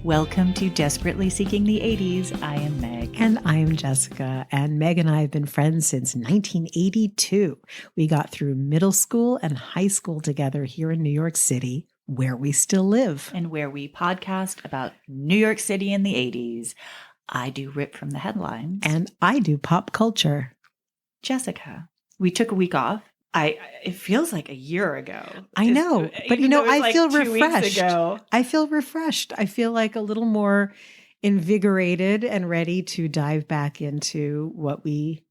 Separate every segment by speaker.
Speaker 1: Welcome to Desperately Seeking the 80s. I am Meg.
Speaker 2: And I am Jessica. And Meg and I have been friends since 1982. We got through middle school and high school together here in New York City, where we still live.
Speaker 1: And where we podcast about New York City in the 80s. I do rip from the headlines.
Speaker 2: And I do pop culture.
Speaker 1: Jessica, we took a week off. It feels like a year ago.
Speaker 2: I know, but I feel refreshed.
Speaker 1: I
Speaker 2: feel refreshed. I feel like a little more invigorated and ready to dive back into what we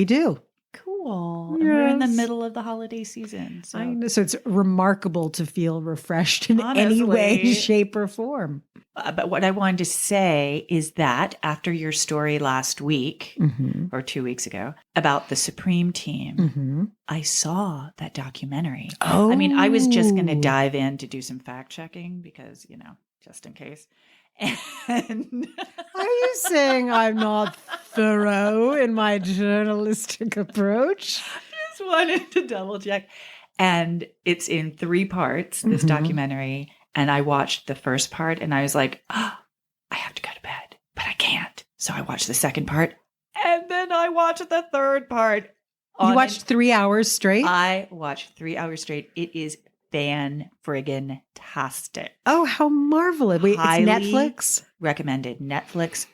Speaker 2: do.
Speaker 1: Cool.
Speaker 2: Yes.
Speaker 1: And we're in the middle of the holiday season. So,
Speaker 2: I know, so it's remarkable to feel refreshed in any way, shape, or form.
Speaker 1: But what I wanted to say is that after your story last week or 2 weeks ago about the Supreme team, I saw that documentary.
Speaker 2: Oh,
Speaker 1: I mean, I was just going to dive in to do some fact checking because, just in case. And
Speaker 2: are you saying I'm not thorough in my journalistic approach?
Speaker 1: Just wanted to double check. And it's in 3 parts, this documentary. And I watched the first part and I was like, I have to go to bed, but I can't. So I watched the second part and then I watched the third part.
Speaker 2: You watched 3 hours straight?
Speaker 1: I watched 3 hours straight. It is fan-friggin-tastic.
Speaker 2: Oh, how marvelous. Wait,
Speaker 1: Highly
Speaker 2: it's Netflix?
Speaker 1: Recommended. Netflix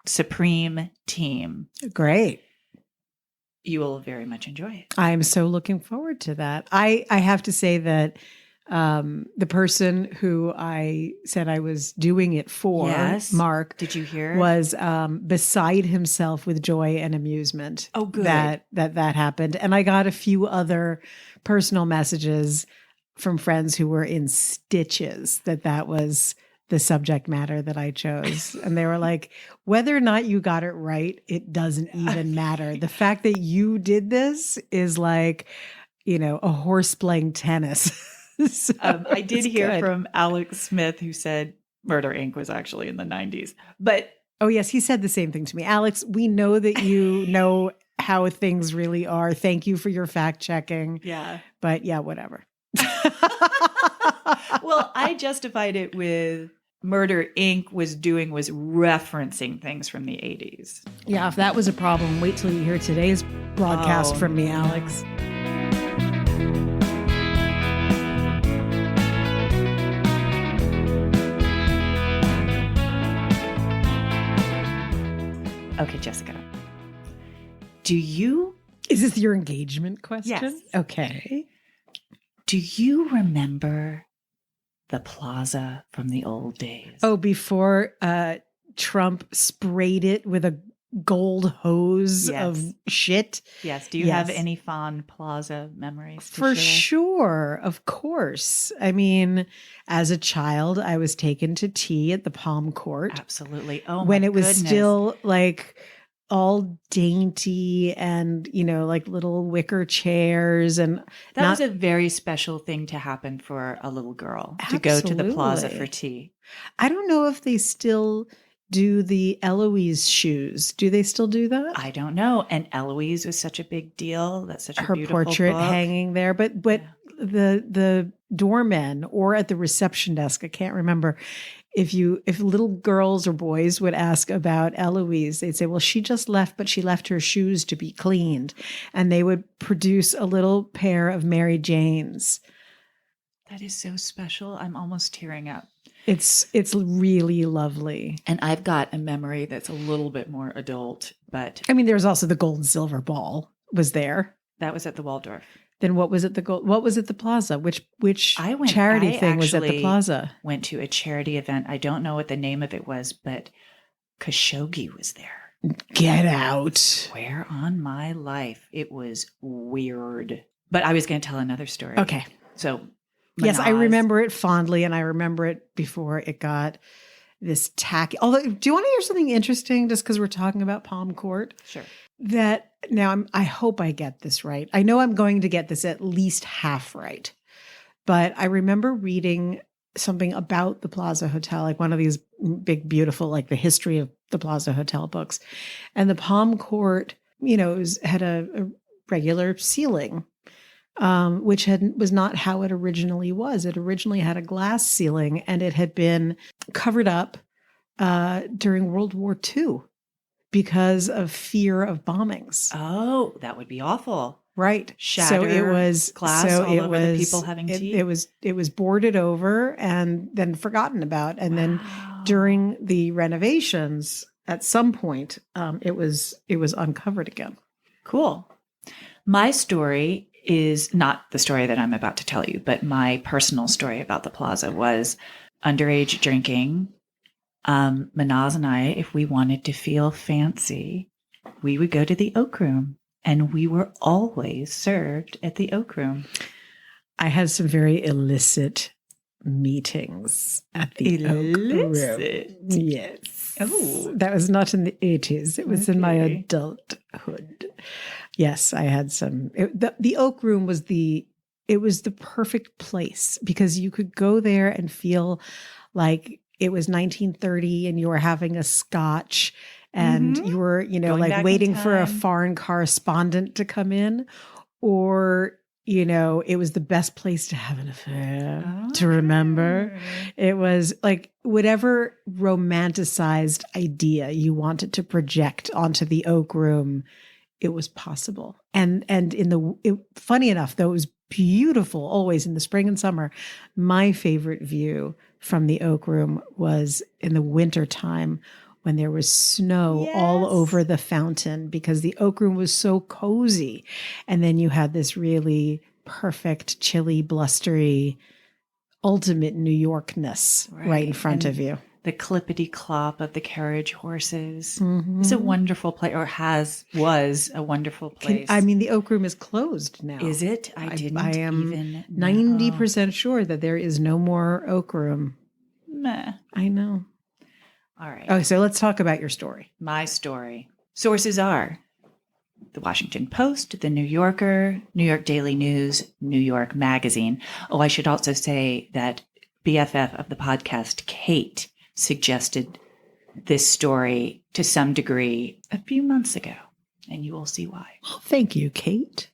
Speaker 1: Supreme Team.
Speaker 2: Great.
Speaker 1: You will very much enjoy it.
Speaker 2: I am so looking forward to that. I have to say that the person who I said I was doing it for,
Speaker 1: yes.
Speaker 2: Mark,
Speaker 1: did you hear?
Speaker 2: Was beside himself with joy and amusement.
Speaker 1: Oh, good.
Speaker 2: That happened. And I got a few other personal messages from friends who were in stitches that was the subject matter that I chose. And they were like, whether or not you got it right, it doesn't even matter. The fact that you did this is like, a horse playing tennis. So
Speaker 1: I did hear
Speaker 2: good.
Speaker 1: from Alex Smith, who said Murder, Inc. was actually in the 90s. But
Speaker 2: oh, yes, he said the same thing to me. Alex, we know that you know how things really are. Thank you for your fact checking.
Speaker 1: yeah.
Speaker 2: But yeah, whatever.
Speaker 1: Well, I justified it with Murder, Inc. was referencing things from the 80s.
Speaker 2: Yeah, if that was a problem, wait till you hear today's broadcast from me, Alex.
Speaker 1: Okay, Jessica.
Speaker 2: Is this your engagement question?
Speaker 1: Yes.
Speaker 2: Okay.
Speaker 1: Do you remember the plaza from the old days?
Speaker 2: Oh, before Trump sprayed it with a gold hose of shit?
Speaker 1: Yes. Do you have any fond plaza memories to
Speaker 2: For
Speaker 1: share?
Speaker 2: sure. Of course. I mean, as a child, I was taken to tea at the Palm Court.
Speaker 1: Absolutely. Oh, my
Speaker 2: when it was
Speaker 1: goodness.
Speaker 2: still like all dainty and, like little wicker chairs. And
Speaker 1: that was a very special thing to happen for a little girl, to go to the plaza for tea.
Speaker 2: I don't know if they still do the Eloise shoes. Do they still do that?
Speaker 1: I don't know. And Eloise was such a big deal. That's such a
Speaker 2: her
Speaker 1: beautiful
Speaker 2: portrait
Speaker 1: book.
Speaker 2: hanging there. But the doormen or at the reception desk, I can't remember. If little girls or boys would ask about Eloise, they'd say, well, she just left, but she left her shoes to be cleaned. And they would produce a little pair of Mary Janes.
Speaker 1: That is so special. I'm almost tearing up.
Speaker 2: It's really lovely.
Speaker 1: And I've got a memory that's a little bit more adult, but
Speaker 2: I mean, there's also the gold and silver ball was there.
Speaker 1: That was at the Waldorf.
Speaker 2: Then what was at the plaza? Which charity thing was at the plaza?
Speaker 1: Went to a charity event. I don't know what the name of it was, but Khashoggi was there.
Speaker 2: Get out.
Speaker 1: Where on my life? It was weird. But I was going to tell another story.
Speaker 2: Okay.
Speaker 1: So
Speaker 2: yes, I remember it fondly, and I remember it before it got this tacky. Although, do you want to hear something interesting? Just because we're talking about Palm Court,
Speaker 1: sure.
Speaker 2: That now I hope I get this right. I know I'm going to get this at least half right, but I remember reading something about the Plaza Hotel, like one of these big, beautiful, like the history of the Plaza Hotel books, and the Palm Court, had a regular ceiling. Which was not how it originally was. It originally had a glass ceiling, and it had been covered up during World War II because of fear of bombings.
Speaker 1: Oh, that would be awful.
Speaker 2: Right.
Speaker 1: Shatter glass all over the people having tea.
Speaker 2: It was boarded over and then forgotten about. And then
Speaker 1: Wow.
Speaker 2: during the renovations, at some point, it was uncovered again.
Speaker 1: Cool. My story is not the story that I'm about to tell you, but my personal story about the plaza was underage drinking. Manaz and I, if we wanted to feel fancy, we would go to the Oak Room, and we were always served at the Oak Room.
Speaker 2: I had some very illicit meetings at the Oak Room. Yes.
Speaker 1: Oh.
Speaker 2: That was not in the 80s. It was in my adulthood. Yes, I had some. The Oak Room was the perfect place because you could go there and feel like it was 1930 and you were having a scotch and you were,
Speaker 1: Going
Speaker 2: like
Speaker 1: back
Speaker 2: waiting
Speaker 1: in
Speaker 2: for a
Speaker 1: time.
Speaker 2: foreign correspondent to come in, or it was the best place to have an affair, to remember. It was like whatever romanticized idea you wanted to project onto the Oak Room, it was possible. And funny enough, though, it was beautiful always in the spring and summer. My favorite view from the Oak Room was in the winter time when there was snow all over the fountain because the Oak Room was so cozy. And then you had this really perfect, chilly, blustery, ultimate New Yorkness right in front of you.
Speaker 1: The clippity clop of the carriage horses. It's a wonderful place, or was a wonderful place.
Speaker 2: The Oak Room is closed now.
Speaker 1: Is it? I
Speaker 2: am
Speaker 1: even
Speaker 2: 90% sure that there is no more Oak Room.
Speaker 1: Meh.
Speaker 2: I know.
Speaker 1: All right.
Speaker 2: Okay, so let's talk about your story.
Speaker 1: My story. Sources are the Washington Post, the New Yorker, New York Daily News, New York Magazine. Oh, I should also say that BFF of the podcast, Kate, suggested this story to some degree a few months ago, and you will see why.
Speaker 2: Oh, thank you, Kate.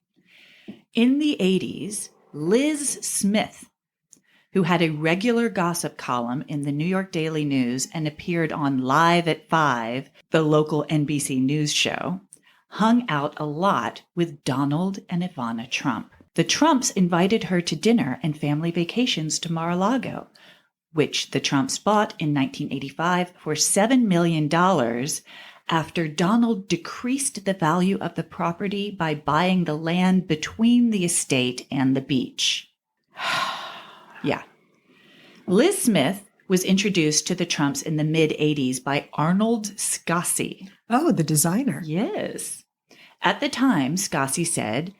Speaker 1: In the 80s, Liz Smith, who had a regular gossip column in the New York Daily News and appeared on Live at 5, the local NBC news show, hung out a lot with Donald and Ivana Trump. The Trumps invited her to dinner and family vacations to Mar-a-Lago, which the Trumps bought in 1985 for $7 million after Donald decreased the value of the property by buying the land between the estate and the beach. Yeah. Liz Smith was introduced to the Trumps in the mid-'80s by Arnold Scassi.
Speaker 2: Oh, the designer.
Speaker 1: Yes. At the time, Scassi said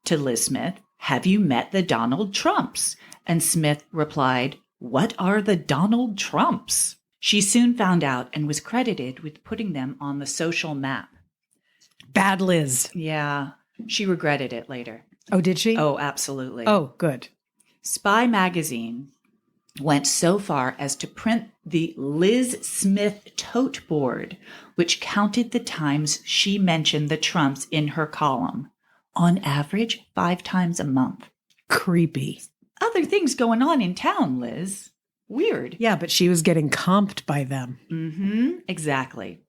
Speaker 1: to Liz Smith, "Have you met the Donald Trumps?" And Smith replied, "What are the Donald Trumps?" She soon found out and was credited with putting them on the social map.
Speaker 2: Bad Liz.
Speaker 1: Yeah, she regretted it later.
Speaker 2: Oh, did she?
Speaker 1: Oh, absolutely.
Speaker 2: Oh, good.
Speaker 1: Spy magazine went so far as to print the Liz Smith tote board, which counted the times she mentioned the Trumps in her column, on average 5 times a month.
Speaker 2: Creepy.
Speaker 1: Other things going on in town, Liz. Weird.
Speaker 2: Yeah, but she was getting comped by them.
Speaker 1: Exactly.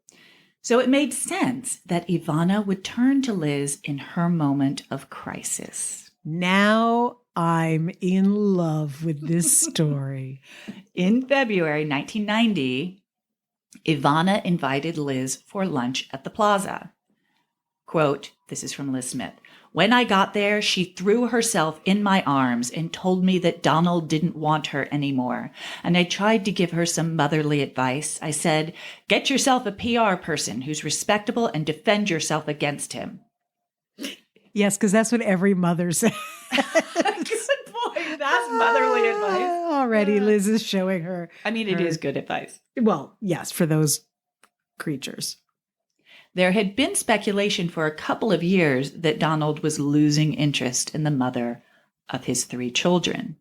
Speaker 1: So it made sense that Ivana would turn to Liz in her moment of crisis.
Speaker 2: Now I'm in love with this story.
Speaker 1: In February 1990, Ivana invited Liz for lunch at the plaza. Quote, this is from Liz Smith. "When I got there, she threw herself in my arms and told me that Donald didn't want her anymore. And I tried to give her some motherly advice. I said, get yourself a PR person who's respectable and defend yourself against him."
Speaker 2: Yes, because that's what every mother says.
Speaker 1: Good point. That's motherly advice.
Speaker 2: Already, Liz is showing her.
Speaker 1: I mean, it is good advice.
Speaker 2: Well, yes, for those creatures.
Speaker 1: There had been speculation for a couple of years that Donald was losing interest in the mother of his 3 children.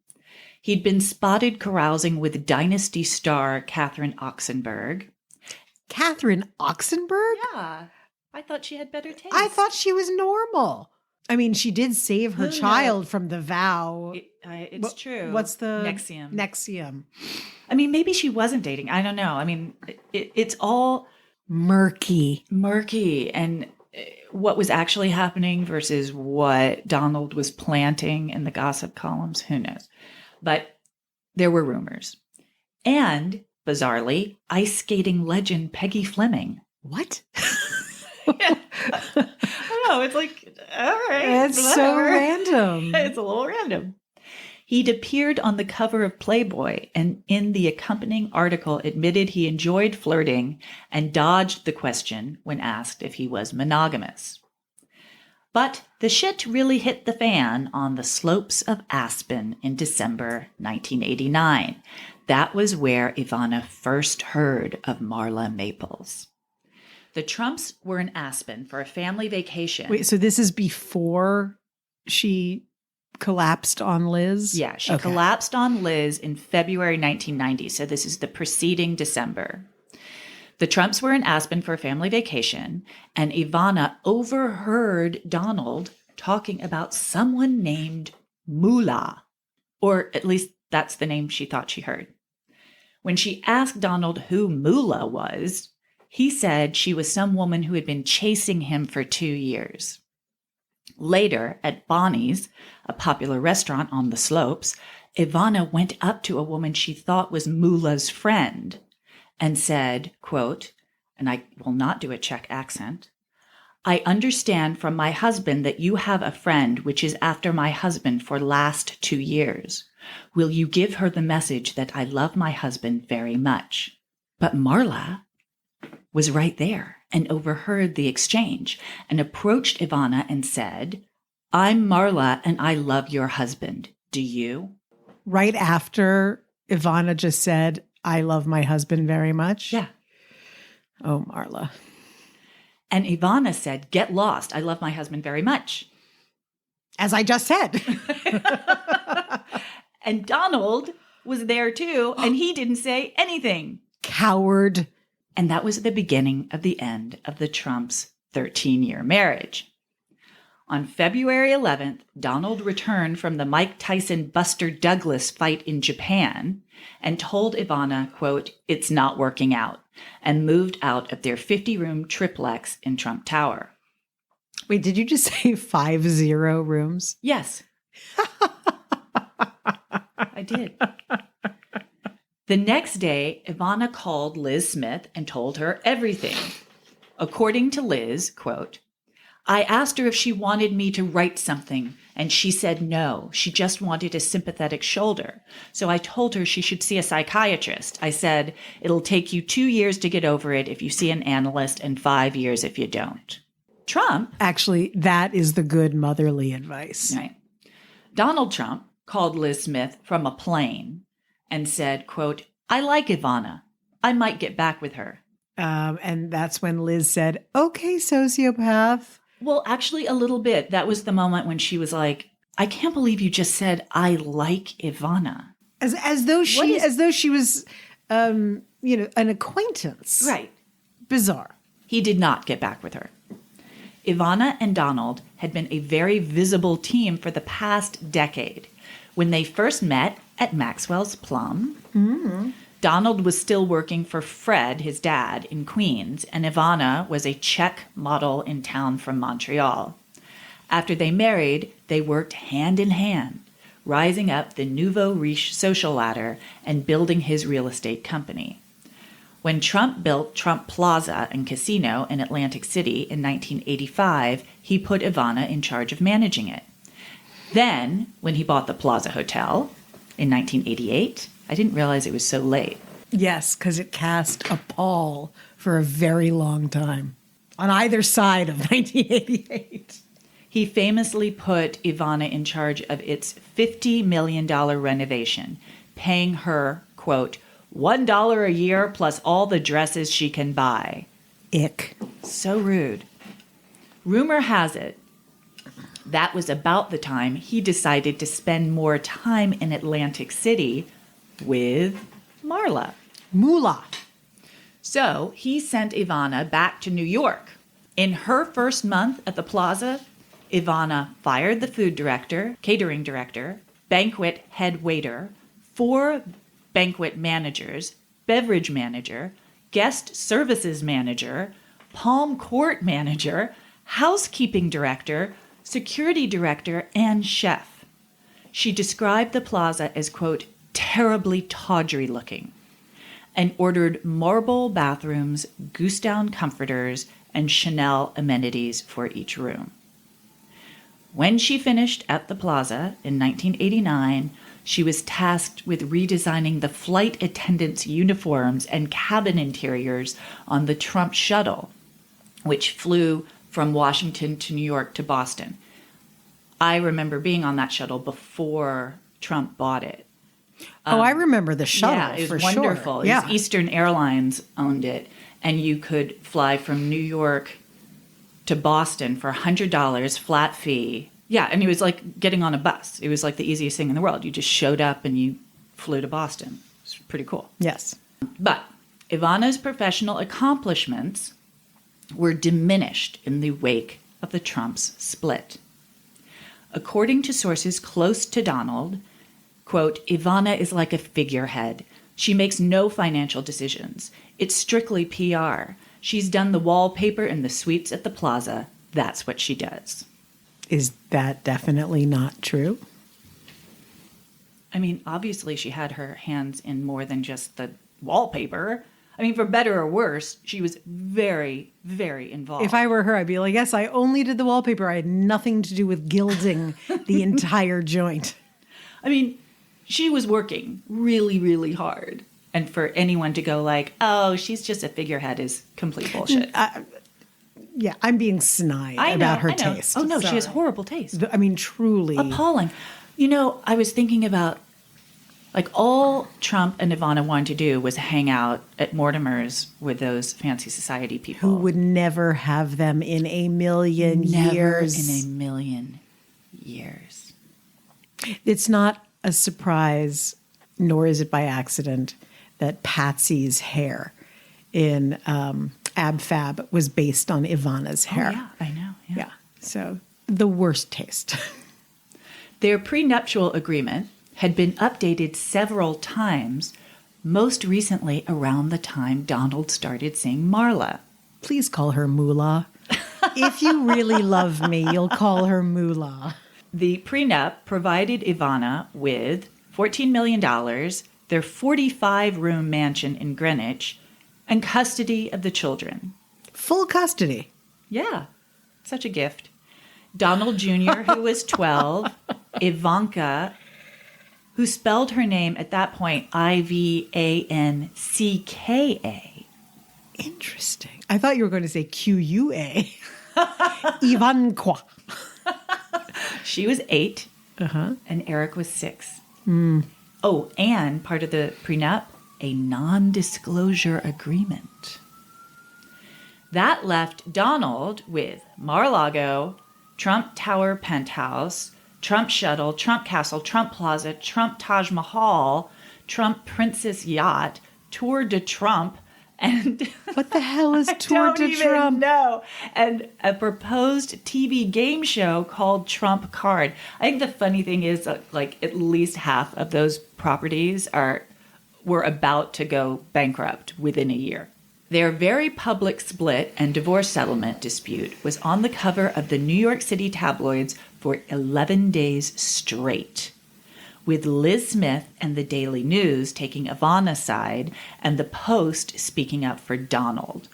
Speaker 1: He'd been spotted carousing with Dynasty star Catherine Oxenberg.
Speaker 2: Catherine Oxenberg?
Speaker 1: Yeah. I thought she had better taste.
Speaker 2: I thought she was normal. I mean, she did save her child from the vow.
Speaker 1: It's true.
Speaker 2: What's the
Speaker 1: Nexium?
Speaker 2: Nexium.
Speaker 1: I mean, maybe she wasn't dating. I don't know. I mean, it's all
Speaker 2: Murky.
Speaker 1: and what was actually happening versus what Donald was planting in the gossip columns, who knows? But there were rumors. And, bizarrely, ice skating legend Peggy Fleming.
Speaker 2: What?
Speaker 1: Yeah. I know. It's like, all right.
Speaker 2: It's so
Speaker 1: whatever.
Speaker 2: random.
Speaker 1: It's a little random. He'd appeared on the cover of Playboy and in the accompanying article admitted he enjoyed flirting and dodged the question when asked if he was monogamous. But the shit really hit the fan on the slopes of Aspen in December 1989. That was where Ivana first heard of Marla Maples. The Trumps were in Aspen for a family vacation.
Speaker 2: Wait, so this is before she collapsed on Liz?
Speaker 1: Yeah, she collapsed on Liz in February 1990, so this is the preceding December. The Trumps were in Aspen for a family vacation, and Ivana overheard Donald talking about someone named Moola, or at least that's the name she thought she heard. When she asked Donald who Moola was, he said she was some woman who had been chasing him for 2 years. Later, at Bonnie's, a popular restaurant on the slopes, Ivana went up to a woman she thought was Moola's friend and said, quote, and I will not do a Czech accent, "I understand from my husband that you have a friend which is after my husband for last 2 years. Will you give her the message that I love my husband very much?" But Marla was right there and overheard the exchange and approached Ivana and said, "I'm Marla and I love your husband. Do you?"
Speaker 2: Right after Ivana just said, "I love my husband very much."
Speaker 1: Yeah.
Speaker 2: Oh, Marla.
Speaker 1: And Ivana said, "Get lost. I love my husband very much."
Speaker 2: As I just said.
Speaker 1: And Donald was there too, and he didn't say anything.
Speaker 2: Coward.
Speaker 1: And that was the beginning of the end of the Trumps' 13-year marriage. On February 11th, Donald returned from the Mike Tyson-Buster Douglas fight in Japan and told Ivana, quote, "It's not working out," and moved out of their 50-room triplex in Trump Tower.
Speaker 2: Wait, did you just say 50 rooms?
Speaker 1: Yes. I did. The next day, Ivana called Liz Smith and told her everything. According to Liz, quote, "I asked her if she wanted me to write something, and she said no. She just wanted a sympathetic shoulder. So I told her she should see a psychiatrist. I said, it'll take you 2 years to get over it if you see an analyst and 5 years if you don't." Trump.
Speaker 2: Actually, that is the good motherly advice.
Speaker 1: Right. Donald Trump called Liz Smith from a plane and said, quote, "I like Ivana. I might get back with her."
Speaker 2: And that's when Liz said, "Okay, sociopath."
Speaker 1: Well, actually, a little bit. That was the moment when she was like, "I can't believe you just said I like Ivana."
Speaker 2: As though she was, an acquaintance.
Speaker 1: Right.
Speaker 2: Bizarre.
Speaker 1: He did not get back with her. Ivana and Donald had been a very visible team for the past decade. When they first met at Maxwell's Plum, Donald was still working for Fred, his dad, in Queens, and Ivana was a Czech model in town from Montreal. After they married, they worked hand in hand, rising up the nouveau riche social ladder and building his real estate company. When Trump built Trump Plaza and Casino in Atlantic City in 1985, he put Ivana in charge of managing it. Then, when he bought the Plaza Hotel in 1988, I didn't realize it was so late.
Speaker 2: Yes, because it cast a pall for a very long time on either side of 1988.
Speaker 1: He famously put Ivana in charge of its $50 million renovation, paying her, quote, $1 a year plus all the dresses she can buy.
Speaker 2: Ick.
Speaker 1: So rude. Rumor has it that was about the time he decided to spend more time in Atlantic City with Marla.
Speaker 2: Moola.
Speaker 1: So he sent Ivana back to New York. In her first month at the Plaza, Ivana fired the food director, catering director, banquet head waiter, 4 banquet managers, beverage manager, guest services manager, palm court manager, housekeeping director, security director, and chef. She described the plaza as, quote, terribly tawdry looking, and ordered marble bathrooms, goose down comforters, and Chanel amenities for each room. When she finished at the plaza in 1989, she was tasked with redesigning the flight attendants' uniforms and cabin interiors on the Trump shuttle, which flew from Washington to New York to Boston. I remember being on that shuttle before Trump bought it.
Speaker 2: I remember the shuttle.
Speaker 1: Yeah, it was
Speaker 2: for
Speaker 1: wonderful.
Speaker 2: Sure.
Speaker 1: It
Speaker 2: Yeah.
Speaker 1: was Eastern Airlines owned it, and you could fly from New York to Boston for $100 flat fee. Yeah, and it was like getting on a bus. It was like the easiest thing in the world. You just showed up and you flew to Boston. It's pretty cool.
Speaker 2: Yes.
Speaker 1: But Ivana's professional accomplishments were diminished in the wake of the Trumps' split. According to sources close to Donald, quote, Ivana is like a figurehead. She makes no financial decisions. It's strictly PR. She's done the wallpaper in the suites at the plaza. That's what she does.
Speaker 2: Is that definitely not true?
Speaker 1: I mean, obviously she had her hands in more than just the wallpaper. I mean, for better or worse, she was very, very involved.
Speaker 2: If I were her, I'd be like, yes, I only did the wallpaper. I had nothing to do with gilding the entire joint.
Speaker 1: I mean, she was working really, really hard. And for anyone to go like, oh, she's just a figurehead is complete bullshit.
Speaker 2: Yeah, I'm being snide about her taste.
Speaker 1: Oh, no,
Speaker 2: Sorry.
Speaker 1: she has horrible taste.
Speaker 2: I mean, truly.
Speaker 1: Appalling. You know, I was thinking about, like, all Trump and Ivana wanted to do was hang out at Mortimer's with those fancy society people.
Speaker 2: Who would never have them in a million years.
Speaker 1: In a million years.
Speaker 2: It's not a surprise, nor is it by accident, that Patsy's hair in Ab Fab was based on Ivana's hair.
Speaker 1: Oh, yeah, I know.
Speaker 2: Yeah. So the worst taste.
Speaker 1: Their prenuptial agreement had been updated several times, most recently around the time Donald started seeing Marla.
Speaker 2: Please call her Moola. If you really love me, you'll call her Moola.
Speaker 1: The prenup provided Ivana with $14 million, their 45-room mansion in Greenwich, and custody of the children.
Speaker 2: Full custody.
Speaker 1: Yeah, such a gift. Donald Jr., who was 12, Ivanka, who spelled her name at that point Ivanska.
Speaker 2: Interesting. I thought you were going to say Q-U-A. Ivanka.
Speaker 1: She was 8, and Eric was 6. Oh, and part of the prenup, a non-disclosure agreement. That left Donald with Mar-a-Lago, Trump Tower Penthouse, Trump Shuttle, Trump Castle, Trump Plaza, Trump Taj Mahal, Trump Princess Yacht, Tour de Trump, and
Speaker 2: What the hell is Tour de Trump?
Speaker 1: No, and a proposed TV game show called Trump Card. I think the funny thing is, like, at least half of those properties were about to go bankrupt within a year. Their very public split and divorce settlement dispute was on the cover of the New York City tabloids for 11 days straight, with Liz Smith and the Daily News taking Ivana's side and the Post speaking up for Donald.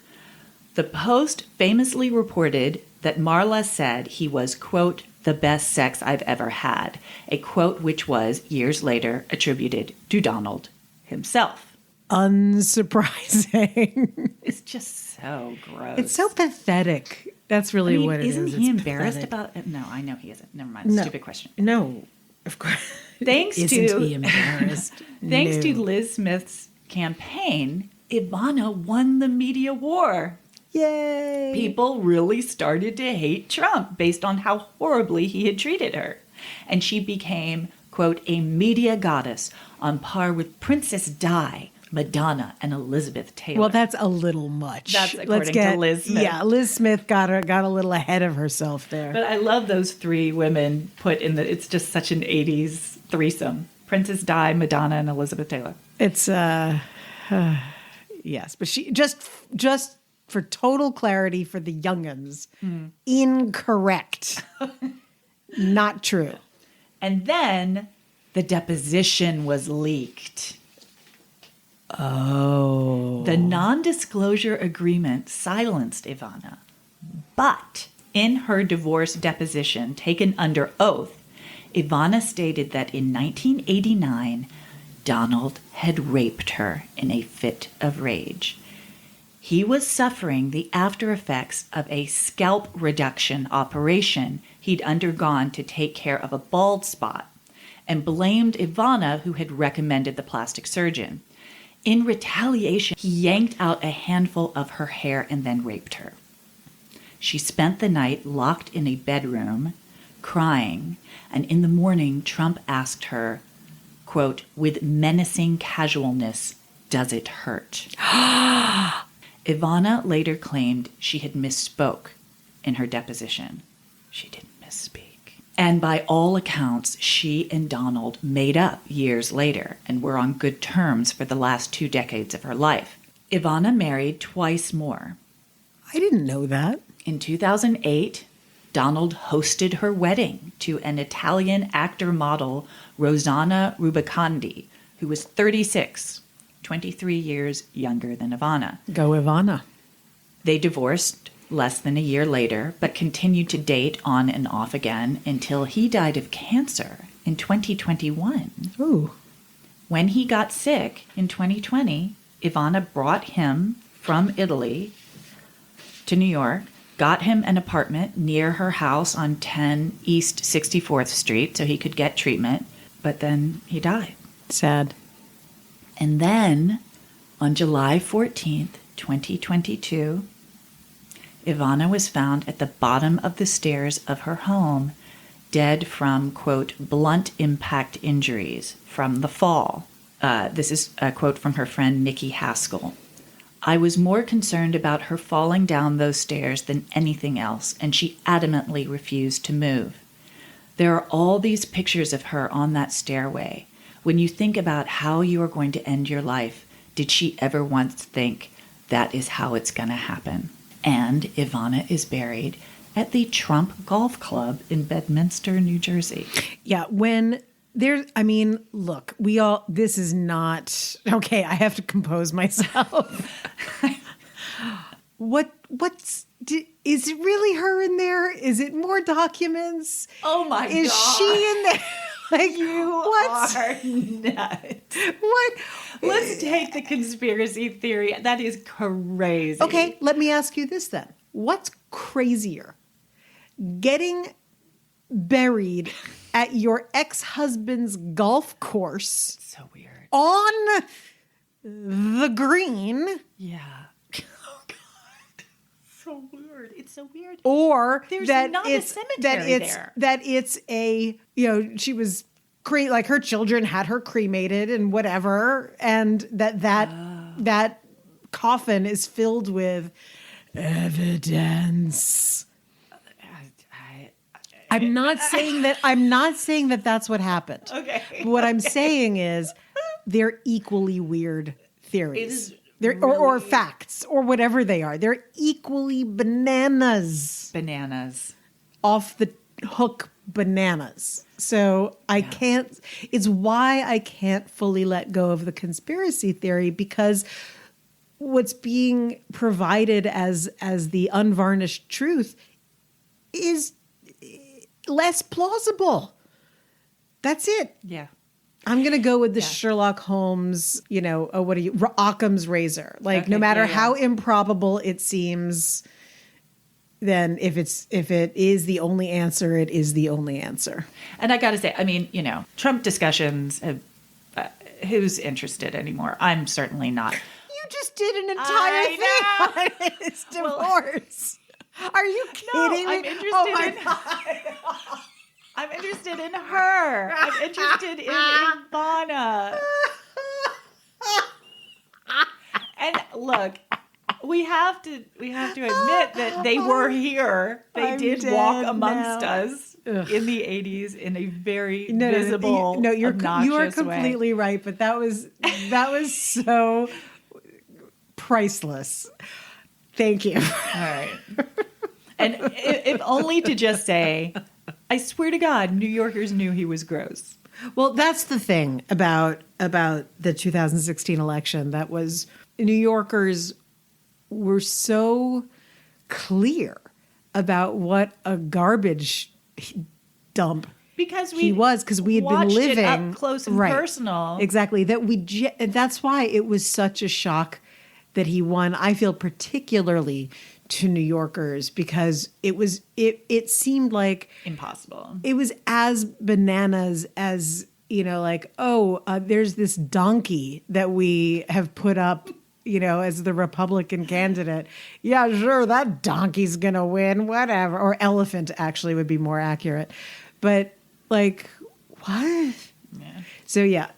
Speaker 1: The Post famously reported that Marla said he was, quote, the best sex I've ever had, a quote which was, years later, attributed to Donald himself.
Speaker 2: Unsurprising.
Speaker 1: It's just so gross.
Speaker 2: It's so pathetic. That's really what it is.
Speaker 1: Isn't he
Speaker 2: It's
Speaker 1: embarrassed
Speaker 2: pathetic.
Speaker 1: about it? No, I know he isn't. Never mind.
Speaker 2: No.
Speaker 1: Stupid question.
Speaker 2: No, of course.
Speaker 1: Thanks
Speaker 2: Isn't
Speaker 1: to
Speaker 2: he embarrassed?
Speaker 1: Thanks
Speaker 2: No.
Speaker 1: to Liz Smith's campaign, Ivana won the media war.
Speaker 2: Yay.
Speaker 1: People really started to hate Trump based on how horribly he had treated her. And she became, quote, a media goddess on par with Princess Di, Madonna, and Elizabeth Taylor.
Speaker 2: Well, that's a little much.
Speaker 1: That's according to Liz Smith.
Speaker 2: Yeah, Liz Smith got a little ahead of herself there.
Speaker 1: But I love those three women put in it's just such an 80s threesome. Princess Di, Madonna, and Elizabeth Taylor.
Speaker 2: It's yes, but she just for total clarity for the young'uns, incorrect. Not true.
Speaker 1: And then the deposition was leaked.
Speaker 2: Oh.
Speaker 1: The non-disclosure agreement silenced Ivana, but in her divorce deposition taken under oath, Ivana stated that in 1989, Donald had raped her in a fit of rage. He was suffering the after effects of a scalp reduction operation he'd undergone to take care of a bald spot, and blamed Ivana, who had recommended the plastic surgeon. In retaliation, he yanked out a handful of her hair and then raped her. She spent the night locked in a bedroom, crying, and in the morning, Trump asked her, quote, with menacing casualness, "Does it hurt?" Ivana later claimed she had misspoke in her deposition. She didn't misspeak. And by all accounts, she and Donald made up years later and were on good terms for the last 2 decades of her life. Ivana married twice more.
Speaker 2: I didn't know that.
Speaker 1: In 2008, Donald hosted her wedding to an Italian actor-model, Rosanna Rubicandi, who was 36, 23 years younger than Ivana.
Speaker 2: Go Ivana.
Speaker 1: They divorced less than a year later, but continued to date on and off again until he died of cancer in 2021.
Speaker 2: Ooh.
Speaker 1: When he got sick in 2020, Ivana brought him from Italy to New York, got him an apartment near her house on 10 East 64th Street so he could get treatment, but then he died.
Speaker 2: Sad.
Speaker 1: And then, on July 14th, 2022, Ivana was found at the bottom of the stairs of her home, dead from, quote, blunt impact injuries from the fall. This is a quote from her friend Nikki Haskell. I was more concerned about her falling down those stairs than anything else, and she adamantly refused to move. There are all these pictures of her on that stairway. When you think about how you are going to end your life, did she ever once think that is how it's going to happen? And Ivana is buried at the Trump Golf Club in Bedminster, New Jersey.
Speaker 2: Yeah, look, this is not, okay, I have to compose myself. Is it really her in there? Is it more documents?
Speaker 1: Oh my God.
Speaker 2: Is she in there? Like,
Speaker 1: you are nuts.
Speaker 2: What?
Speaker 1: Let's take the conspiracy theory. That is crazy.
Speaker 2: Okay, let me ask you this then. What's crazier? Getting buried at your ex-husband's golf course.
Speaker 1: So weird.
Speaker 2: On the green.
Speaker 1: Yeah. Oh God. So weird. It's so weird.
Speaker 2: Or
Speaker 1: there's
Speaker 2: that
Speaker 1: not
Speaker 2: it's,
Speaker 1: a cemetery there.
Speaker 2: That it's a, she was like her children had her cremated and whatever, and that coffin is filled with evidence. I'm not saying that that's what happened.
Speaker 1: Okay.
Speaker 2: What I'm saying is they're equally weird theories.
Speaker 1: They're
Speaker 2: or facts or whatever they are. They're equally bananas.
Speaker 1: Bananas.
Speaker 2: Off the hook bananas. So it's why I can't fully let go of the conspiracy theory, because what's being provided as the unvarnished truth is less plausible. That's it.
Speaker 1: Yeah.
Speaker 2: I'm going to go with the Sherlock Holmes, Occam's razor. Like, no matter how improbable it seems, then if it is the only answer, it is the only answer.
Speaker 1: And I got to say, Trump discussions have, who's interested anymore? I'm certainly not.
Speaker 2: You just did an entire thing on his divorce. Are you kidding me?
Speaker 1: I'm interested I'm interested in her. I'm interested in Ivana. And look, we have to admit that they were here. They did walk amongst us in the 80s in a very visible,
Speaker 2: you are
Speaker 1: obnoxious way.
Speaker 2: completely right, but that was so priceless. Thank you.
Speaker 1: All right. And if only to just say, I swear to God, New Yorkers knew he was gross.
Speaker 2: Well, that's the thing about the 2016 election. That was New Yorkers were so clear about what a garbage dump
Speaker 1: because
Speaker 2: he was, because we had been living
Speaker 1: it up close and personal.
Speaker 2: Exactly. That's why it was such a shock that he won. I feel particularly to New Yorkers because it seemed like
Speaker 1: impossible.
Speaker 2: It was as bananas as, there's this donkey that we have put up, as the Republican candidate. Yeah, sure, that donkey's going to win, whatever. Or elephant actually would be more accurate. But like, what? Yeah. So yeah,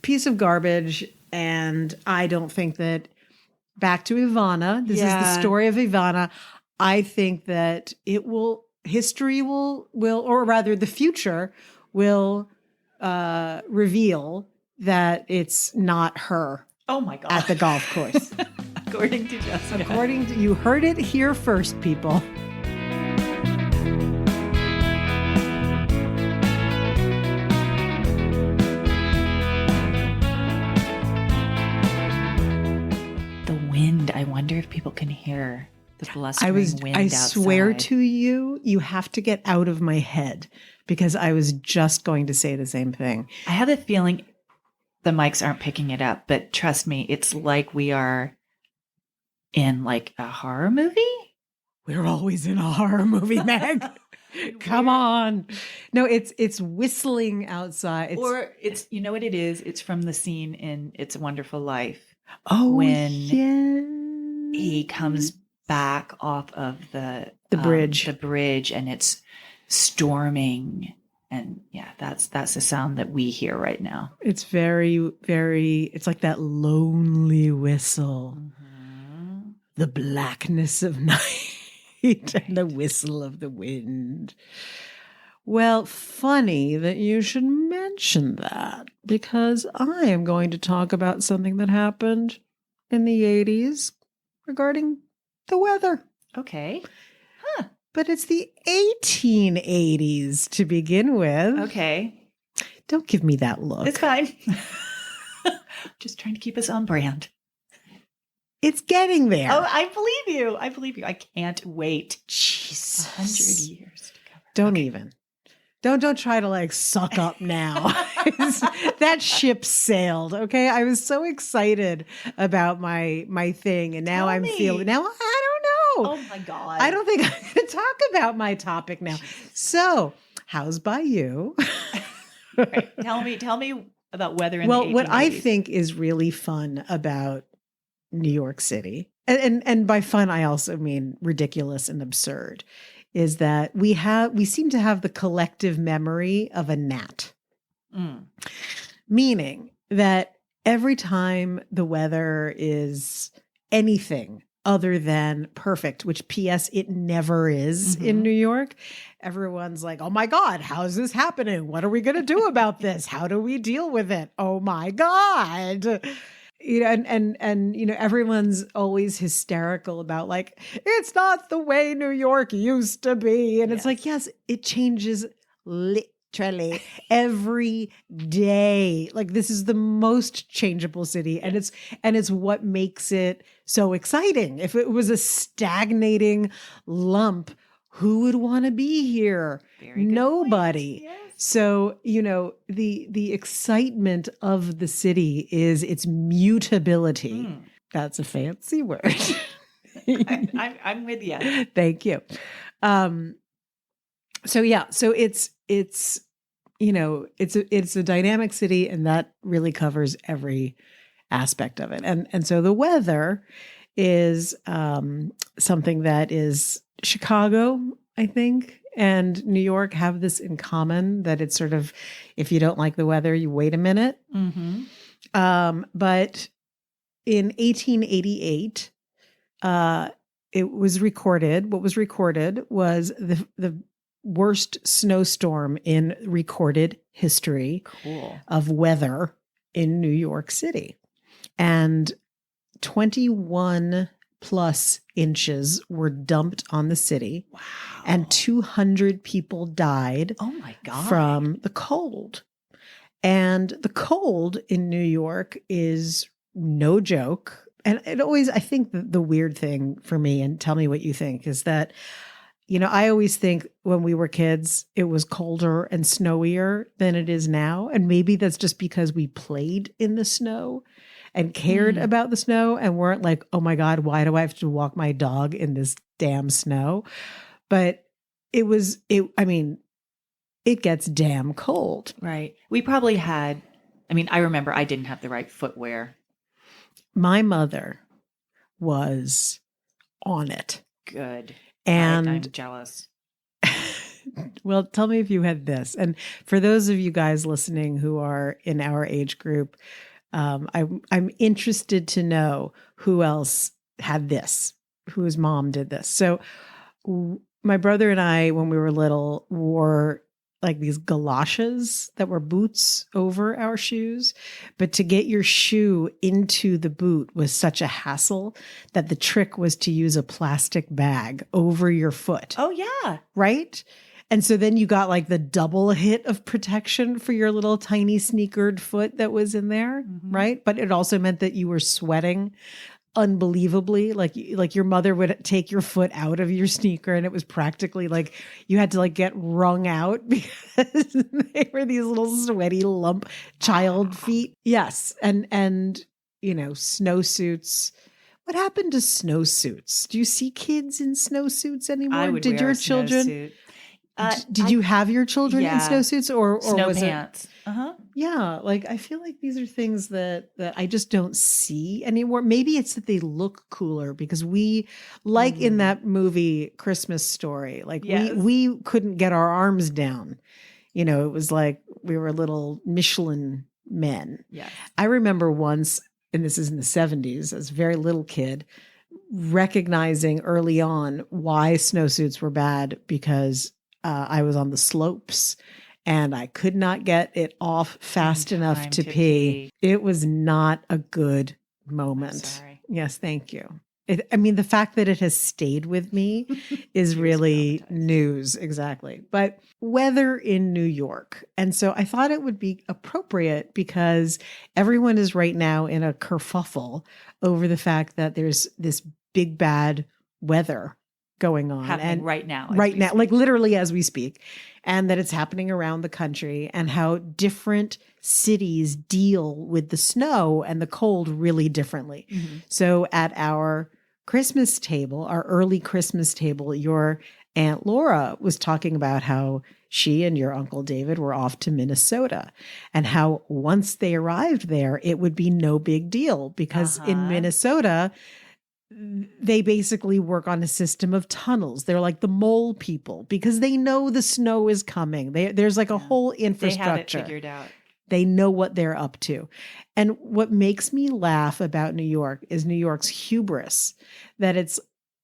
Speaker 2: piece of garbage. And I don't think that, back to Ivana, this is the story of Ivana. I think that history will, or rather the future will reveal that it's not her.
Speaker 1: Oh my God.
Speaker 2: At the golf course.
Speaker 1: According to Jessica.
Speaker 2: You heard it here first, people.
Speaker 1: Wind. I wonder if people can hear the blustering wind outside.
Speaker 2: I swear to you, you have to get out of my head because I was just going to say the same thing.
Speaker 1: I have a feeling the mics aren't picking it up, but trust me, it's like we are in like a horror movie.
Speaker 2: We're always in a horror movie, Meg. Come on. No, it's whistling outside.
Speaker 1: It's you know what it is? It's from the scene in It's a Wonderful Life.
Speaker 2: Oh,
Speaker 1: when he comes back off of the bridge, and it's storming, and that's the sound that we hear right now.
Speaker 2: It's very, very. It's like that lonely whistle, the blackness of night, and the whistle of the wind. Well, funny that you should mention that because I am going to talk about something that happened in the 80s regarding the weather.
Speaker 1: Okay.
Speaker 2: Huh. But it's the 1880s to begin with.
Speaker 1: Okay.
Speaker 2: Don't give me that look.
Speaker 1: It's fine. Just trying to keep us on brand.
Speaker 2: It's getting there.
Speaker 1: Oh, I believe you. I can't wait.
Speaker 2: Jesus.
Speaker 1: 100 years to cover.
Speaker 2: Don't even. Don't try to like suck up now. That ship sailed. Okay. I was so excited about my thing. And now I don't know.
Speaker 1: Oh my God.
Speaker 2: I don't think I'm going to talk about my topic now. So how's by you?
Speaker 1: Right. Tell me about weather in the 1880s.
Speaker 2: What I think is really fun about New York City, and by fun, I also mean ridiculous and absurd, is that we seem to have the collective memory of a gnat. Meaning that every time the weather is anything other than perfect, which P.S. it never is in New York, everyone's like, oh my God, how is this happening? What are we going to do about this? How do we deal with it? Oh my God. And everyone's always hysterical about like, it's not the way New York used to be. And it's like, yes, it changes literally every day. Like this is the most changeable city. And it's what makes it so exciting. If it was a stagnating lump, who would want to be here? Nobody. Yes. So, the excitement of the city is its mutability. That's a fancy word.
Speaker 1: I'm with you.
Speaker 2: Thank you. So it's a dynamic city, and that really covers every aspect of it. And so the weather is something that is Chicago, I think, and New York have this in common, that it's sort of, if you don't like the weather, you wait a minute. But in 1888, it was recorded. What was recorded was the worst snowstorm in recorded history
Speaker 1: Cool.
Speaker 2: of weather in New York City. And 21 plus inches were dumped on the city.
Speaker 1: Wow.
Speaker 2: And 200 people died
Speaker 1: Oh my God.
Speaker 2: from the cold. And the cold in New York is no joke. And it always, I think the weird thing for me, and tell me what you think, is that, I always think when we were kids, it was colder and snowier than it is now. And maybe that's just because we played in the snow and cared about the snow and weren't like, oh my God, why do I have to walk my dog in this damn snow? But it gets damn cold.
Speaker 1: Right. We probably had, I remember I didn't have the right footwear.
Speaker 2: My mother was on it.
Speaker 1: Good.
Speaker 2: And
Speaker 1: I'm jealous.
Speaker 2: Well, tell me if you had this. And for those of you guys listening who are in our age group, I'm interested to know who else had this, whose mom did this. So my brother and I, when we were little, wore like these galoshes that were boots over our shoes. But to get your shoe into the boot was such a hassle that the trick was to use a plastic bag over your foot.
Speaker 1: Oh, yeah.
Speaker 2: Right? And so then you got like the double hit of protection for your little tiny sneakered foot that was in there, right? But it also meant that you were sweating unbelievably. Like your mother would take your foot out of your sneaker and it was practically like you had to like get wrung out because they were these little sweaty lump child feet. Yes. And snowsuits. What happened to snowsuits? Do you see kids in snowsuits anymore?
Speaker 1: I would
Speaker 2: Did
Speaker 1: wear
Speaker 2: your
Speaker 1: a
Speaker 2: children?
Speaker 1: snowsuit.
Speaker 2: Did you have your children in snowsuits or
Speaker 1: snow
Speaker 2: was
Speaker 1: pants?
Speaker 2: Yeah, like I feel like these are things that I just don't see anymore. Maybe it's that they look cooler because we, like in that movie Christmas Story, like we couldn't get our arms down. It was like we were little Michelin men.
Speaker 1: Yeah.
Speaker 2: I remember once, and this is in the 70s, as a very little kid, recognizing early on why snowsuits were bad because I was on the slopes and I could not get it off fast enough to pee. It was not a good moment.
Speaker 1: I'm sorry.
Speaker 2: Yes, thank you. The fact that it has stayed with me is really news. Exactly. But weather in New York. And so I thought it would be appropriate because everyone is right now in a kerfuffle over the fact that there's this big bad weather going on
Speaker 1: happening right now,
Speaker 2: like literally as we speak, and that it's happening around the country and how different cities deal with the snow and the cold really differently. So at our Christmas table, our early Christmas table, your Aunt Laura was talking about how she and your Uncle David were off to Minnesota and how once they arrived there, it would be no big deal because in Minnesota, they basically work on a system of tunnels. They're like the mole people because they know the snow is coming. There's like a whole infrastructure.
Speaker 1: They have it figured out.
Speaker 2: They know what they're up to. And what makes me laugh about New York is New York's hubris that it's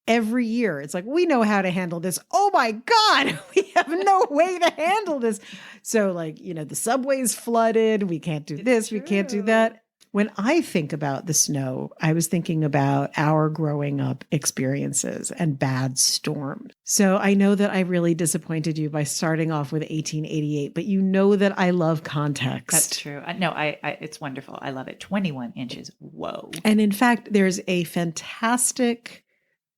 Speaker 2: every year. It's like, we know how to handle this. Oh my God, we have no way to handle this. So like, the subway's flooded. We can't do this. We can't do that. When I think about the snow, I was thinking about our growing up experiences and bad storms. So I know that I really disappointed you by starting off with 1888, but you know that I love context.
Speaker 1: That's true. No, it's wonderful. I love it. 21 inches. Whoa.
Speaker 2: And in fact, there's a fantastic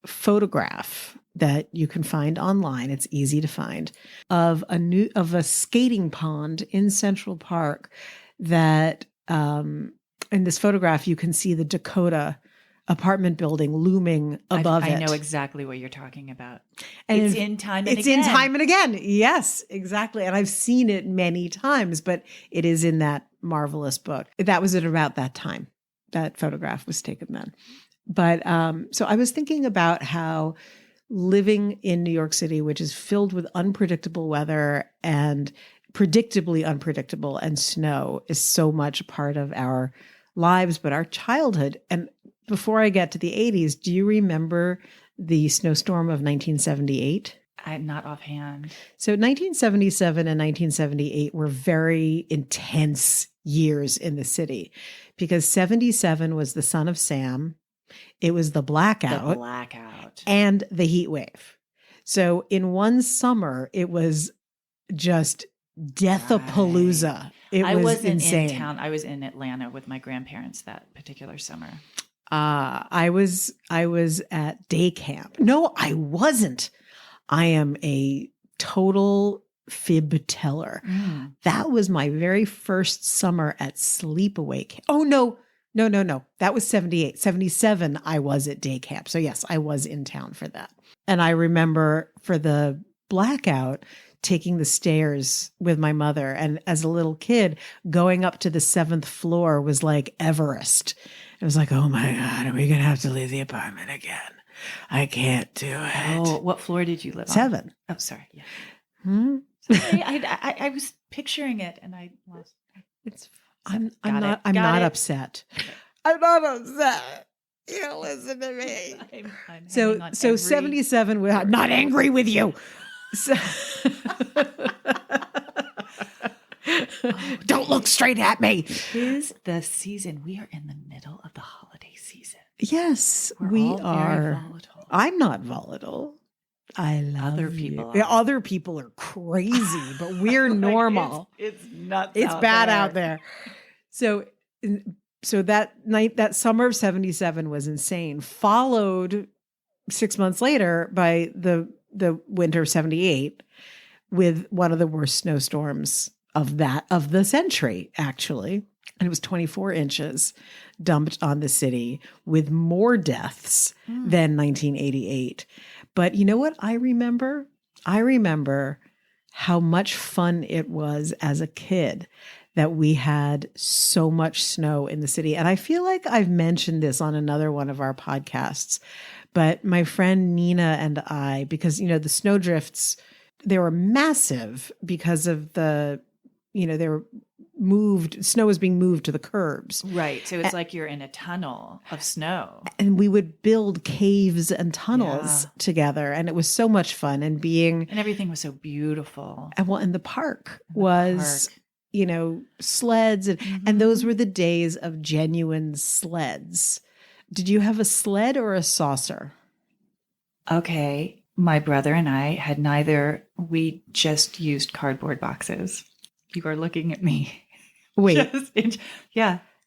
Speaker 2: photograph that you can find online. It's easy to find of a skating pond in Central Park that, in this photograph, you can see the Dakota apartment building looming above it.
Speaker 1: I know exactly what you're talking about.
Speaker 2: And
Speaker 1: it's in time and again.
Speaker 2: It's in time and again. Yes, exactly. And I've seen it many times, but it is in that marvelous book. That was at about that time. That photograph was taken then. But so I was thinking about how living in New York City, which is filled with unpredictable weather and predictably unpredictable and snow, is so much part of our lives, but our childhood. And before I get to the 80s, do you remember the snowstorm of 1978?
Speaker 1: I'm not offhand.
Speaker 2: So 1977 and 1978 were very intense years in the city because 77 was the son of Sam. It was the blackout. And the heat wave. So in one summer, it was just death-a-palooza. It was insane.
Speaker 1: In town. I was in Atlanta with my grandparents that particular summer.
Speaker 2: I was at day camp. No, I wasn't. I am a total fib teller. That was my very first summer at sleepaway camp. Oh, no. That was 78. 77, I was at day camp. So yes, I was in town for that. And I remember for the blackout, taking the stairs with my mother. And as a little kid, going up to the 7th floor was like Everest. It was like, oh my God, are we going to have to leave the apartment again? I can't do it.
Speaker 1: Oh, what floor did you live on?
Speaker 2: 7.
Speaker 1: Oh, sorry. Yeah. Sorry, I was picturing it and I lost.
Speaker 2: I'm not upset. I'm not upset. You listen to me.
Speaker 1: I'm
Speaker 2: so 77, we're not angry with you. So, don't look straight at me.
Speaker 1: 'Tis the season. We are in the middle of the holiday season.
Speaker 2: Yes,
Speaker 1: We're
Speaker 2: we
Speaker 1: all
Speaker 2: are.
Speaker 1: Very volatile.
Speaker 2: I'm not volatile. I love
Speaker 1: Other
Speaker 2: you.
Speaker 1: people
Speaker 2: Yeah,
Speaker 1: are.
Speaker 2: other people are crazy, but we're normal.
Speaker 1: It's nuts.
Speaker 2: It's bad out there. So that night, that summer of 77 was insane. Followed 6 months later by the winter of 78 with one of the worst snowstorms of the century, actually. And it was 24 inches dumped on the city with more deaths than 1988. But you know what I remember? I remember how much fun it was as a kid that we had so much snow in the city. And I feel like I've mentioned this on another one of our podcasts, but my friend Nina and I, because, you know, the snow drifts, they were massive because of they were moved, snow was being moved to the curbs.
Speaker 1: Right. So it's like you're in a tunnel of snow.
Speaker 2: And we would build caves and tunnels together. And it was so much fun. And
Speaker 1: everything was so beautiful.
Speaker 2: And the park was, you know, sleds. And those were the days of genuine sleds. Did you have a sled or a saucer?
Speaker 1: Okay. My brother and I had neither. We just used cardboard boxes. You are looking at me.
Speaker 2: Wait.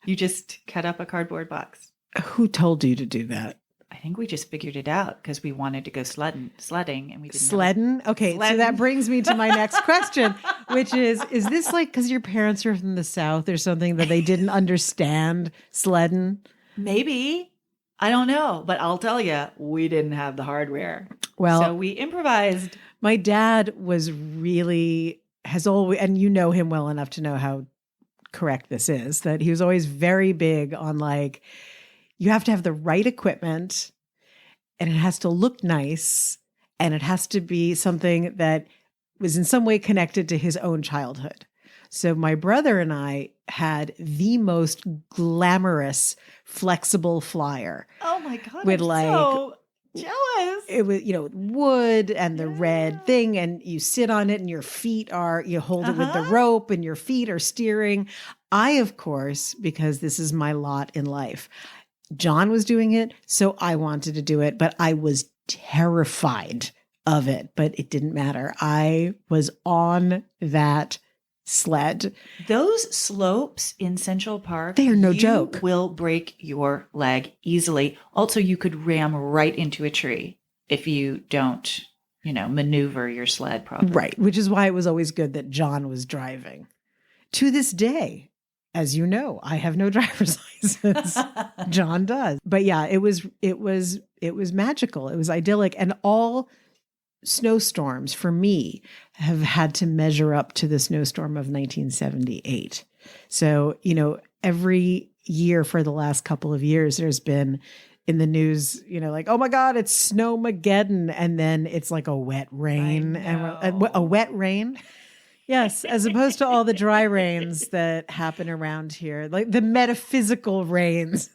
Speaker 1: You just cut up a cardboard box.
Speaker 2: Who told you to do that?
Speaker 1: I think we just figured it out because we wanted to go sledding and we didn't.
Speaker 2: Sledding? Okay, so that brings me to my next question, which is this like because your parents are from the South or something that they didn't understand sledding?
Speaker 1: Maybe. I don't know, but I'll tell you, we didn't have the hardware.
Speaker 2: Well,
Speaker 1: so we improvised.
Speaker 2: My dad has always, and you know him well enough to know how correct this is, that he was always very big on like, you have to have the right equipment and it has to look nice and it has to be something that was in some way connected to his own childhood. So my brother and I had the most glamorous flexible flyer.
Speaker 1: Oh my God.
Speaker 2: With
Speaker 1: so jealous.
Speaker 2: It was, you know, wood and the red thing, and you sit on it and your feet you hold it with the rope and your feet are steering. I, of course, because this is my lot in life, John was doing it, so I wanted to do it, but I was terrified of it, but it didn't matter. I was on that sled.
Speaker 1: Those slopes in Central Park,
Speaker 2: they are no joke.
Speaker 1: Will break your leg easily. Also, you could ram right into a tree if you don't, maneuver your sled properly.
Speaker 2: Right, which is why it was always good that John was driving. To this day, as you know, I have no driver's license. John does. But yeah, it was magical. It was idyllic, and all snowstorms for me have had to measure up to the snowstorm of 1978. So, every year for the last couple of years, there's been in the news, like, oh my God, it's Snowmageddon. And then it's like a wet rain and a wet rain. Yes. As opposed to all the dry rains that happen around here, like the metaphysical rains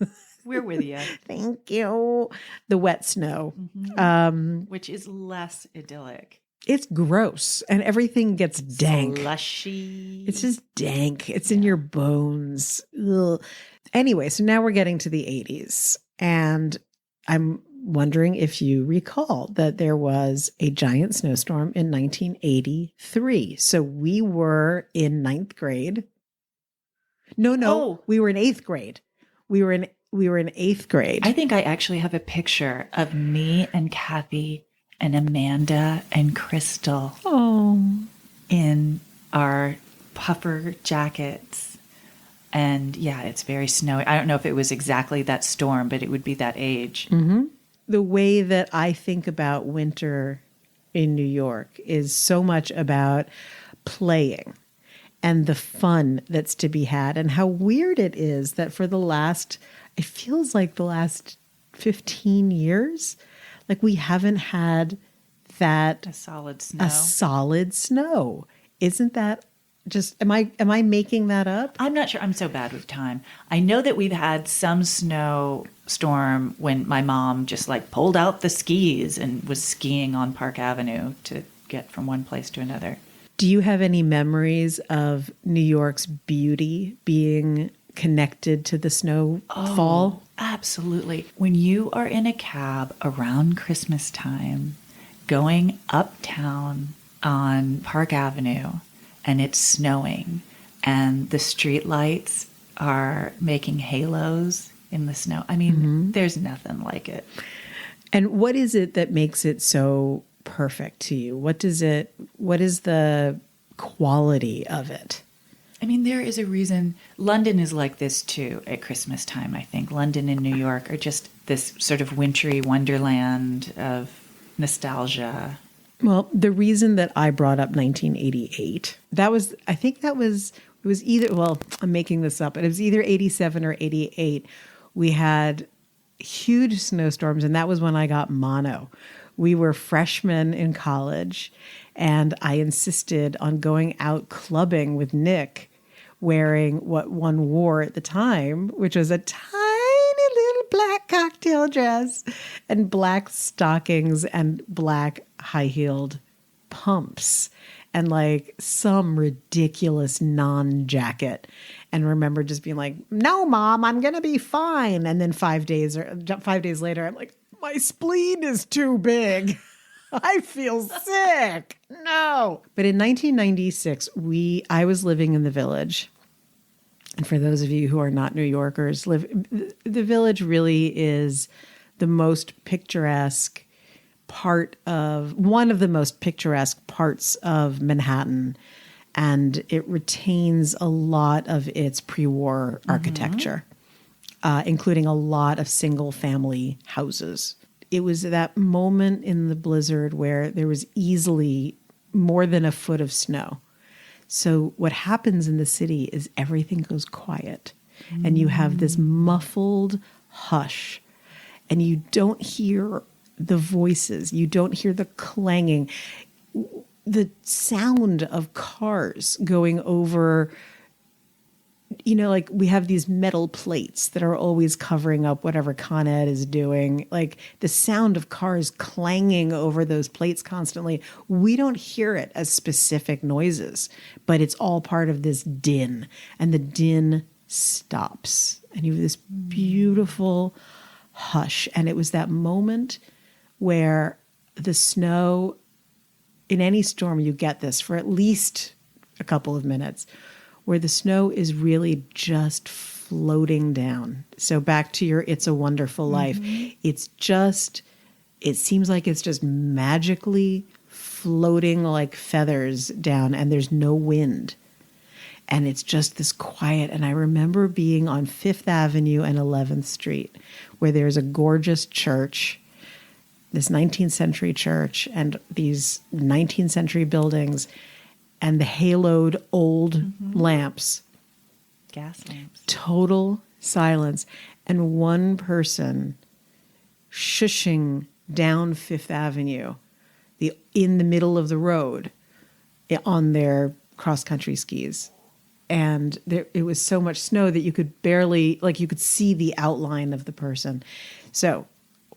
Speaker 1: We're with you.
Speaker 2: Thank you. The wet snow.
Speaker 1: Which is less idyllic.
Speaker 2: It's gross and everything gets dank.
Speaker 1: Slushy.
Speaker 2: It's just dank. It's in your bones. Ugh. Anyway, so now we're getting to the 80s. And I'm wondering if you recall that there was a giant snowstorm in 1983. So we were in ninth grade. No, we were in eighth grade. We were in eighth grade.
Speaker 1: I think I actually have a picture of me and Kathy and Amanda and Crystal in our puffer jackets. And yeah, it's very snowy. I don't know if it was exactly that storm, but it would be that age.
Speaker 2: Mm-hmm. The way that I think about winter in New York is so much about playing and the fun that's to be had, and how weird it is that for it feels like the last 15 years, like we haven't had that
Speaker 1: A solid snow.
Speaker 2: Isn't that just, am I making that up?
Speaker 1: I'm not sure. I'm so bad with time. I know that we've had some snowstorm when my mom just like pulled out the skis and was skiing on Park Avenue to get from one place to another.
Speaker 2: Do you have any memories of New York's beauty being connected to the snowfall?
Speaker 1: Oh, absolutely. When you are in a cab around Christmas time, going uptown on Park Avenue, and it's snowing, and the street lights are making halos in the snow. I mean, there's nothing like it.
Speaker 2: And what is it that makes it so perfect to you? What is the quality of it?
Speaker 1: I mean, there is a reason. London is like this too at Christmas time, I think. London and New York are just this sort of wintry wonderland of nostalgia.
Speaker 2: Well, the reason that I brought up 1988, it was either, well, I'm making this up, but it was either 87 or 88. We had huge snowstorms, and that was when I got mono. We were freshmen in college, and I insisted on going out clubbing with Nick, wearing what one wore at the time, which was a tiny little black cocktail dress and black stockings and black high-heeled pumps and like some ridiculous non-jacket. And remember just being like, "No, Mom, I'm going to be fine." And then 5 days later, I'm like, "My spleen is too big. I feel sick. No." But in 1996, I was living in the Village. And for those of you who are not New Yorkers, the Village really is the most picturesque one of the most picturesque parts of Manhattan. And it retains a lot of its pre-war architecture, including a lot of single-family houses. It was that moment in the blizzard where there was easily more than a foot of snow. So what happens in the city is everything goes quiet, and you have this muffled hush, and you don't hear the voices. You don't hear the clanging, the sound of cars going over. Like we have these metal plates that are always covering up whatever Con Ed is doing. Like the sound of cars clanging over those plates constantly. We don't hear it as specific noises, but it's all part of this din. And the din stops. And you have this beautiful hush. And it was that moment where the snow, in any storm, you get this for at least a couple of minutes, where the snow is really just floating down. So back to your It's a Wonderful Life. It seems like it's just magically floating like feathers down, and there's no wind. And it's just this quiet. And I remember being on 5th Avenue and 11th Street, where there's a gorgeous church, this 19th century church, and these 19th century buildings, and the haloed old lamps.
Speaker 1: Gas lamps.
Speaker 2: Total silence. And one person shushing down 5th Avenue in the middle of the road on their cross-country skis. and it was so much snow that you could barely, like you could see the outline of the person. So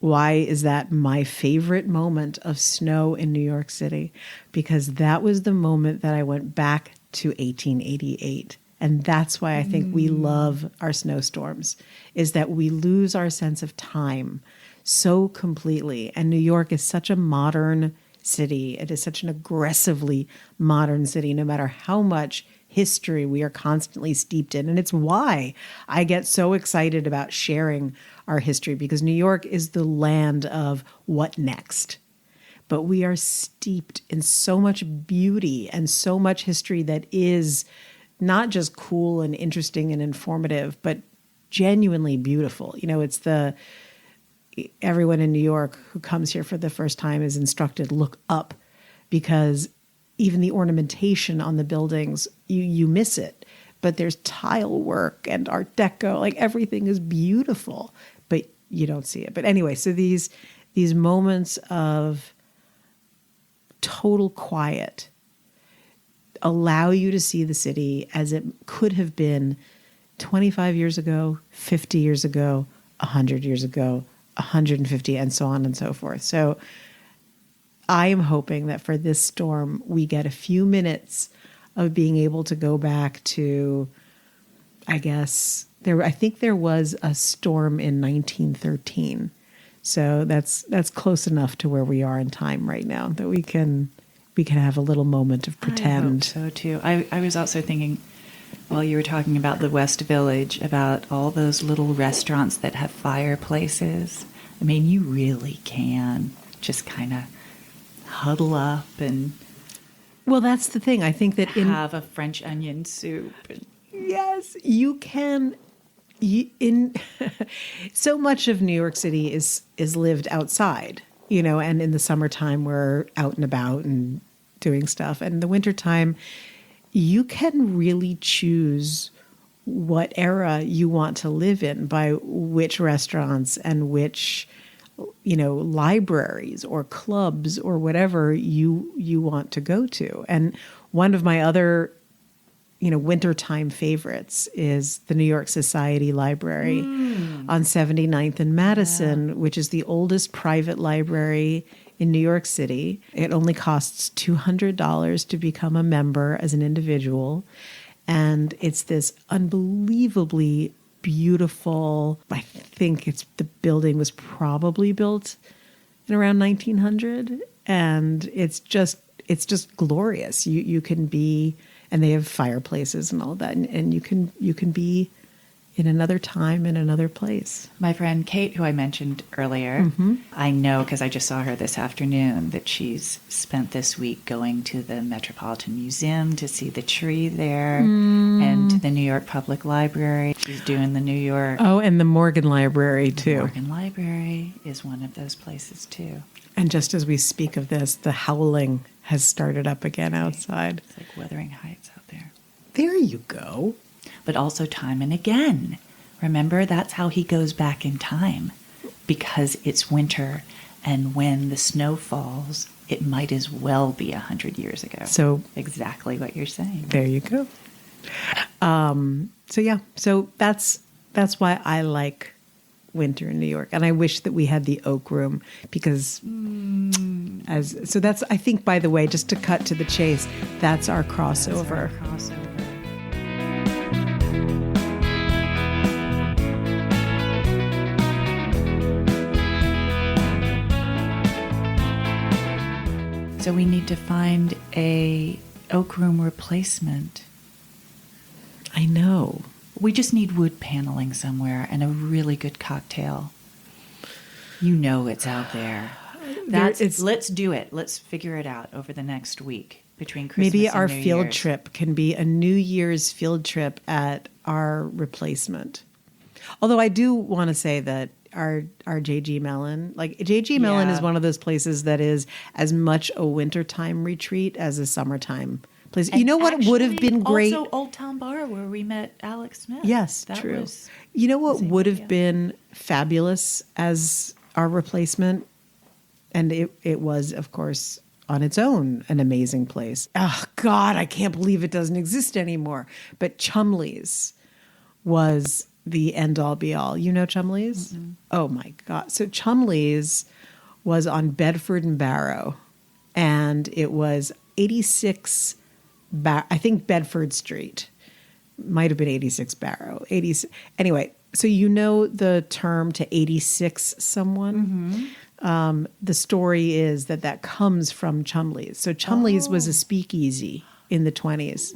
Speaker 2: why is that my favorite moment of snow in New York City? Because that was the moment that I went back to 1888. And that's why I think we love our snowstorms, is that we lose our sense of time so completely. And New York is such a modern city. It is such an aggressively modern city, no matter how much history we are constantly steeped in. And it's why I get so excited about sharing our history, because New York is the land of what next. But we are steeped in so much beauty and so much history that is not just cool and interesting and informative, but genuinely beautiful. You know, it's everyone in New York who comes here for the first time is instructed, look up, because even the ornamentation on the buildings, you miss it. But there's tile work and Art Deco, like everything is beautiful, but you don't see it. But anyway, so these moments of total quiet allow you to see the city as it could have been 25 years ago, 50 years ago, 100 years ago, 150, and so on and so forth. So I am hoping that for this storm, we get a few minutes of being able to go back to, I think there was a storm in 1913. So that's close enough to where we are in time right now that we can have a little moment of pretend.
Speaker 1: I hope so too. I was also thinking, while you were talking about the West Village, about all those little restaurants that have fireplaces. I mean, you really can just kind of huddle up and
Speaker 2: that's the thing. I think that
Speaker 1: have a French onion soup.
Speaker 2: Yes, you can. So much of New York City is lived outside, you know, and in the summertime we're out and about and doing stuff. And in the wintertime, you can really choose what era you want to live in by which restaurants and which, you know, libraries or clubs or whatever you want to go to. And one of my other, you know, wintertime favorites is the New York Society Library on 79th and Madison, which is the oldest private library in New York City. It only costs $200 to become a member as an individual. And it's this unbelievably beautiful, I think the building was probably built in around 1900. And it's just glorious. You can be, and they have fireplaces and all that. And you can be in another time, in another place.
Speaker 1: My friend Kate, who I mentioned earlier, I know because I just saw her this afternoon that she's spent this week going to the Metropolitan Museum to see the tree there and to the New York Public Library. She's doing the New York.
Speaker 2: Oh, and the Morgan Library, too.
Speaker 1: The Morgan Library is one of those places, too.
Speaker 2: And just as we speak of this, the howling has started up again outside.
Speaker 1: It's like Wuthering Heights out there.
Speaker 2: There you go.
Speaker 1: But also Time and Again. Remember, that's how he goes back in time, because it's winter, and when the snow falls, it might as well be 100 years ago.
Speaker 2: So
Speaker 1: exactly what you're saying.
Speaker 2: There you go. So that's why I like winter in New York, and I wish that we had the Oak Room, because that's, I think, by the way, just to cut to the chase, that's our crossover.
Speaker 1: So we need to find a Oak Room replacement.
Speaker 2: I know.
Speaker 1: We just need wood paneling somewhere and a really good cocktail. You know it's out there. Let's do it. Let's figure it out over the next week between Christmas
Speaker 2: maybe
Speaker 1: and
Speaker 2: our
Speaker 1: New
Speaker 2: field
Speaker 1: Year's.
Speaker 2: trip can be a New Year's field trip at our replacement. Although I do want to say that our JG Mellon, like JG Mellon is one of those places that is as much a wintertime retreat as a summertime place.
Speaker 1: And
Speaker 2: you know what would have been great?
Speaker 1: Also Old Town Bar where we met Alex Smith.
Speaker 2: Yes,
Speaker 1: that
Speaker 2: true.
Speaker 1: Was
Speaker 2: you know what would have been fabulous as our replacement? And it was, of course, on its own an amazing place. Oh, God, I can't believe it doesn't exist anymore. But Chumley's was the end all be all. You know Chumley's? Mm-hmm. Oh, my God. So Chumley's was on Bedford and Barrow, and it was 86, I think Bedford Street. Might have been 86 Barrow. 80, anyway, so you know the term to 86 someone? Mm-hmm. The story is that comes from Chumley's. So Chumley's was a speakeasy in the 20s.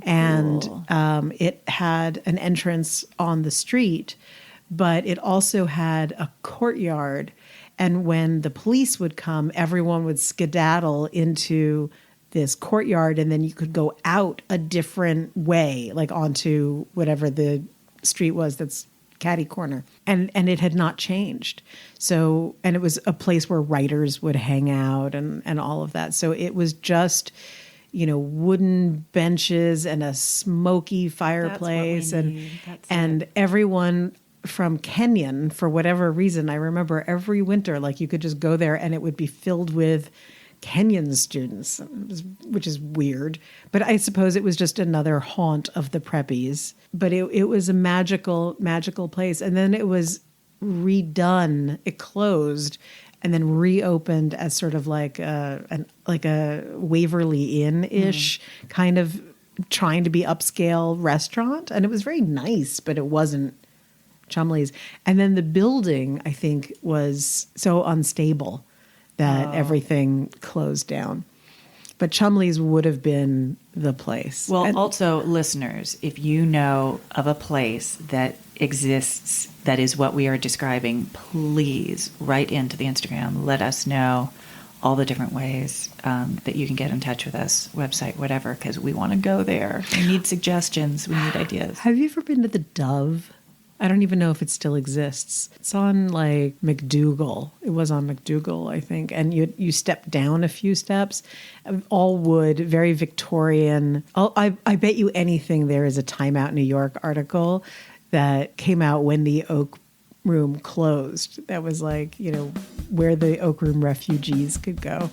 Speaker 2: And cool. It had an entrance on the street, but it also had a courtyard. And when the police would come, everyone would skedaddle into this courtyard, and then you could go out a different way, like onto whatever the street was that's catty corner. And it had not changed. So, and it was a place where writers would hang out and all of that. So it was just, wooden benches and a smoky fireplace. And everyone from Kenyon, for whatever reason, I remember every winter, like you could just go there and it would be filled with Kenyon students, which is weird. But I suppose it was just another haunt of the preppies. But it was a magical place. And then it was redone. It closed and then reopened as sort of like a Waverly Inn-ish kind of trying to be upscale restaurant. And it was very nice, but it wasn't Chumley's. And then the building, I think, was so unstable that everything closed down. But Chumley's would have been the place.
Speaker 1: Well, also, listeners, if you know of a place that exists that is what we are describing, please write into the Instagram. Let us know all the different ways that you can get in touch with us, website, whatever, because we want to go there. We need suggestions. We need ideas.
Speaker 2: Have you ever been to the Dove? I don't even know if it still exists. It's on like McDougal. It was on McDougal, I think. And you step down a few steps, all wood, very Victorian. I bet you anything there is a Time Out New York article that came out when the Oak Room closed. That was like, where the Oak Room refugees could go.